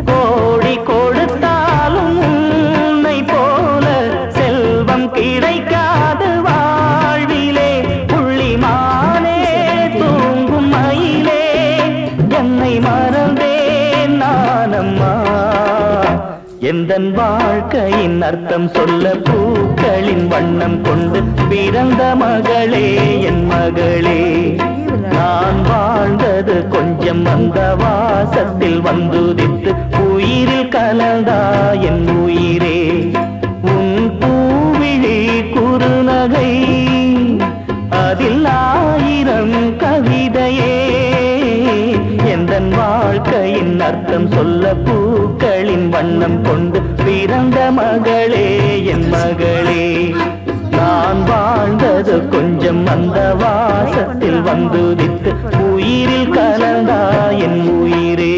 கோடி கொடுத்தாலும் உன்னை போல செல்வம் கிடைக்காது வாழ்விலே. புள்ளிமானே தூங்கும் மயிலே என்னை மறந்தேன் நானம்மா. எந்தன் வாழ்க்கையின் அர்த்தம் சொல்ல பூக்களின் வண்ணம் கொண்டு பிறந்த மகளே என் மகளே. நான் வாழ்ந்தது கொஞ்சம் அந்த வாசத்தில் வந்துதித்து உயிரில் கலந்தா என் உயிரே. உன் பூவிழி குறுநகை அதில் ஆயிரம் கவிதையே. எந்தன் வாழ்க்கையின் அர்த்தம் சொல்ல பூக்களின் வண்ணம் கொண்டு பிறந்த மகளே என் மகளே. நான் வாழ்ந்தது கொஞ்சம் அந்த வாசத்தில் வந்துதித்து உயிரில் கலந்தா என் உயிரே.